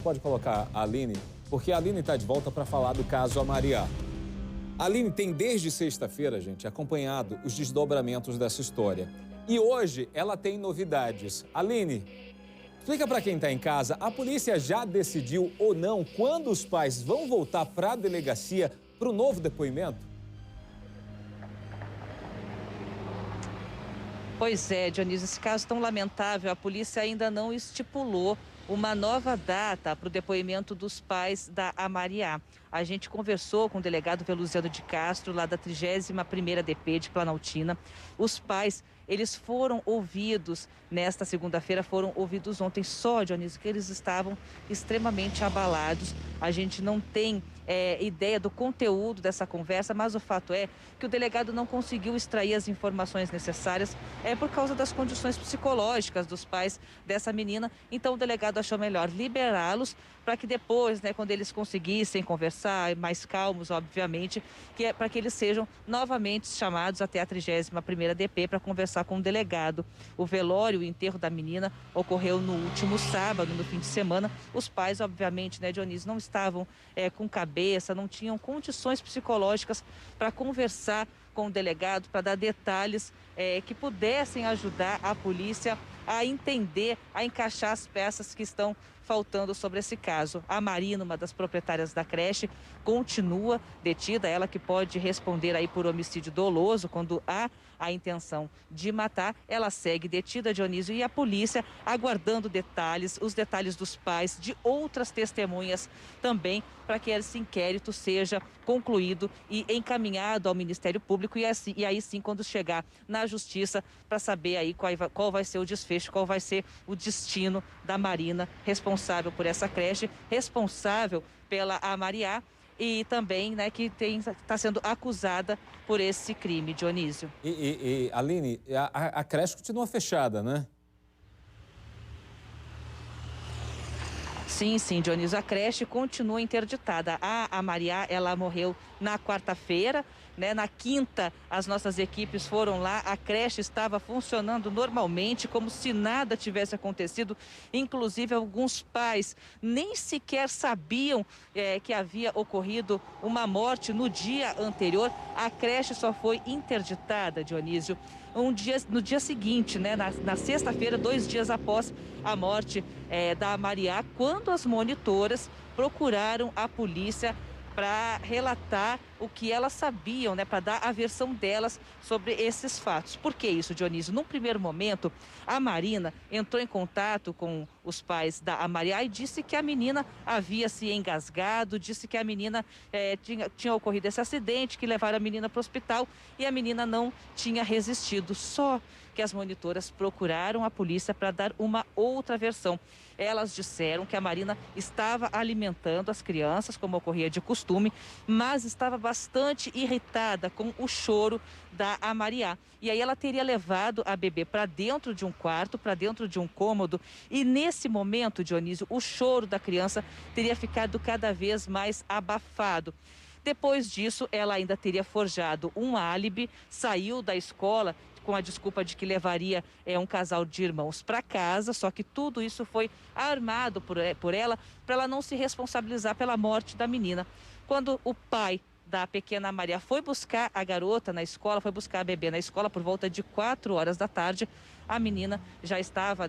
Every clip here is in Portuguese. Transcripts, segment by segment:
Pode colocar a Aline, porque a Aline está de volta para falar do caso Amariá. A Aline tem desde sexta-feira, gente, acompanhado os desdobramentos dessa história. E hoje ela tem novidades. Aline, explica para quem está em casa, a polícia já decidiu ou não quando os pais vão voltar para a delegacia para o novo depoimento? Pois é, Dionísio, esse caso tão lamentável, a polícia ainda não estipulou uma nova data para o depoimento dos pais da Amariá. A gente conversou com o delegado Veluziano de Castro, lá da 31ª DP de Planaltina. Os pais, eles foram ouvidos nesta segunda-feira, foram ouvidos ontem só, Dionísio, que eles estavam extremamente abalados. A gente não tem ideia do conteúdo dessa conversa, mas o fato é que o delegado não conseguiu extrair as informações necessárias por causa das condições psicológicas dos pais dessa menina. Então o delegado achou melhor liberá-los para que depois, quando eles conseguissem conversar, mais calmos, obviamente, para que eles sejam novamente chamados até a 31ª DP para conversar com o delegado. O velório, o enterro da menina ocorreu no último sábado, no fim de semana. Os pais, obviamente, Dionísio, não estavam com cabeça, não tinham condições psicológicas para conversar com o delegado, para dar detalhes que pudessem ajudar a polícia a entender, a encaixar as peças que estão faltando sobre esse caso. A Marina, uma das proprietárias da creche, continua detida, ela que pode responder aí por homicídio doloso quando há a intenção de matar. Ela segue detida, Dionísio, e a polícia aguardando detalhes, os detalhes dos pais, de outras testemunhas também, para que esse inquérito seja concluído e encaminhado ao Ministério Público e aí sim, quando chegar na Justiça, para saber aí qual vai ser o desfecho, qual vai ser o destino da Marina, responsável por essa creche, responsável pela Amariá e também, que está sendo acusada por esse crime, Dionísio. Aline, a creche continua fechada, né? Sim, Dionísio, a creche continua interditada. A Amariá, ela morreu na quarta-feira, Na quinta, as nossas equipes foram lá, a creche estava funcionando normalmente, como se nada tivesse acontecido. Inclusive, alguns pais nem sequer sabiam que havia ocorrido uma morte no dia anterior. A creche só foi interditada, Dionísio, no dia seguinte, na sexta-feira, 2 dias após a morte da Amariá, quando as monitoras procuraram a polícia para relatar o que elas sabiam, para dar a versão delas sobre esses fatos. Por que isso, Dionísio? Num primeiro momento, a Marina entrou em contato com os pais da Amariá e disse que a menina havia se engasgado, disse que a menina tinha ocorrido esse acidente, que levaram a menina para o hospital e a menina não tinha resistido. Só que as monitoras procuraram a polícia para dar uma outra versão. Elas disseram que a Marina estava alimentando as crianças, como ocorria de costume, mas estava bastante irritada com o choro da Amariá. E aí ela teria levado a bebê para dentro de um quarto, para dentro de um cômodo, e nesse momento, Dionísio, o choro da criança teria ficado cada vez mais abafado. Depois disso, ela ainda teria forjado um álibi, saiu da escola com a desculpa de que levaria um casal de irmãos para casa, só que tudo isso foi armado por ela, para ela não se responsabilizar pela morte da menina. Quando o pai da pequena Maria foi buscar a garota na escola, foi buscar a bebê na escola por volta de 4 horas da tarde, a menina já estava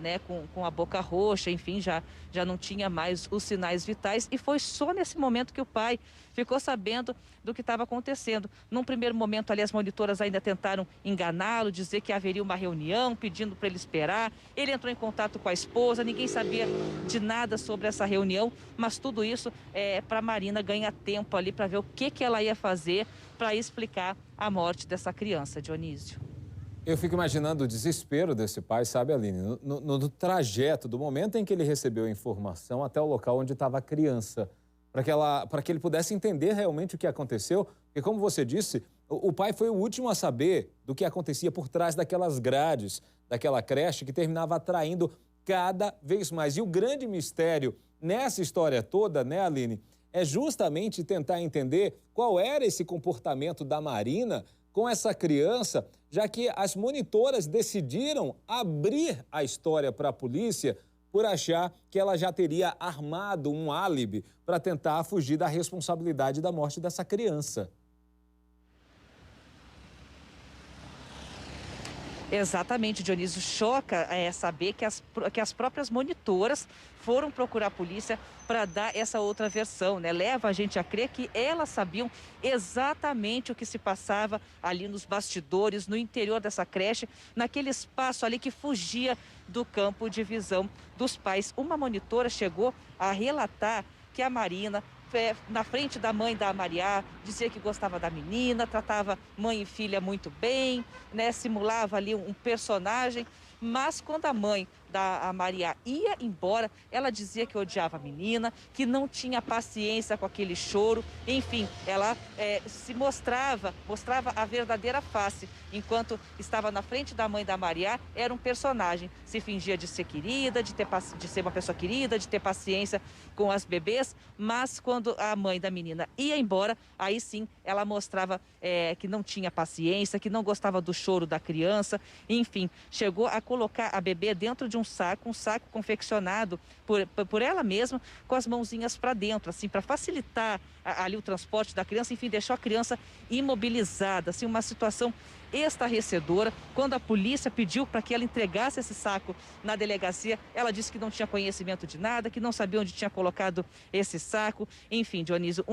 com a boca roxa, enfim, já não tinha mais os sinais vitais, e foi só nesse momento que o pai ficou sabendo do que estava acontecendo. Num primeiro momento ali, as monitoras ainda tentaram enganá-lo, dizer que haveria uma reunião, pedindo para ele esperar. Ele entrou em contato com a esposa, ninguém sabia de nada sobre essa reunião, mas tudo isso para a Marina ganhar tempo ali para ver o que ela ia fazer para explicar a morte dessa criança, Dionísio. Eu fico imaginando o desespero desse pai, sabe, Aline? No trajeto, do momento em que ele recebeu a informação até o local onde estava a criança, para que ele pudesse entender realmente o que aconteceu. Porque, como você disse, o pai foi o último a saber do que acontecia por trás daquelas grades, daquela creche que terminava atraindo cada vez mais. E o grande mistério nessa história toda, Aline, é justamente tentar entender qual era esse comportamento da Marina com essa criança, já que as monitoras decidiram abrir a história para a polícia por achar que ela já teria armado um álibi para tentar fugir da responsabilidade da morte dessa criança. Exatamente, Dionísio. Choca saber que as próprias monitoras foram procurar a polícia para dar essa outra versão, né? Leva a gente a crer que elas sabiam exatamente o que se passava ali nos bastidores, no interior dessa creche, naquele espaço ali que fugia do campo de visão dos pais. Uma monitora chegou a relatar que a Marina, na frente da mãe da Mariá, dizia que gostava da menina, tratava mãe e filha muito bem, né? Simulava ali um personagem, mas quando a mãe da Mariá ia embora, ela dizia que odiava a menina, que não tinha paciência com aquele choro, enfim, ela se mostrava a verdadeira face, enquanto estava na frente da mãe da Mariá, era um personagem, se fingia de ser querida, de ser uma pessoa querida, de ter paciência com as bebês, mas quando a mãe da menina ia embora, aí sim ela mostrava que não tinha paciência, que não gostava do choro da criança, enfim, chegou a colocar a bebê dentro de um saco confeccionado por ela mesma, com as mãozinhas para dentro, assim, para facilitar ali o transporte da criança, enfim, deixou a criança imobilizada, assim, uma situação estarrecedora. Quando a polícia pediu para que ela entregasse esse saco na delegacia, ela disse que não tinha conhecimento de nada, que não sabia onde tinha colocado esse saco. Enfim, Dionísio,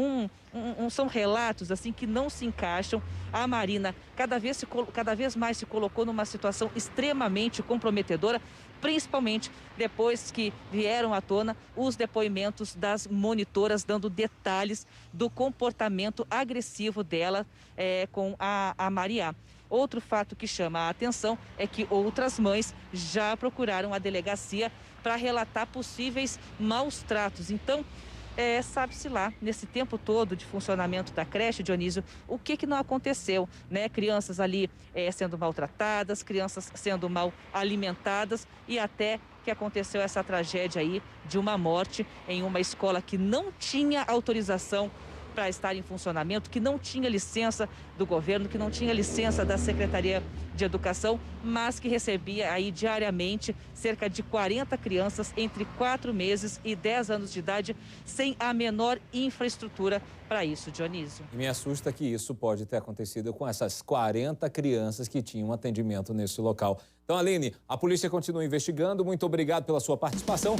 são relatos assim que não se encaixam. A Marina cada vez mais se colocou numa situação extremamente comprometedora, principalmente depois que vieram à tona os depoimentos das monitoras dando detalhes do comportamento agressivo dela com a Mariá. Outro fato que chama a atenção é que outras mães já procuraram a delegacia para relatar possíveis maus tratos. Então, sabe-se lá, nesse tempo todo de funcionamento da creche, Dionísio, o que não aconteceu, né? Crianças ali sendo maltratadas, crianças sendo mal alimentadas e até que aconteceu essa tragédia aí de uma morte em uma escola que não tinha autorização para estar em funcionamento, que não tinha licença do governo, que não tinha licença da Secretaria de Educação, mas que recebia aí diariamente cerca de 40 crianças entre 4 meses e 10 anos de idade, sem a menor infraestrutura para isso, Dionísio. E me assusta que isso pode ter acontecido com essas 40 crianças que tinham atendimento nesse local. Então, Aline, a polícia continua investigando. Muito obrigado pela sua participação.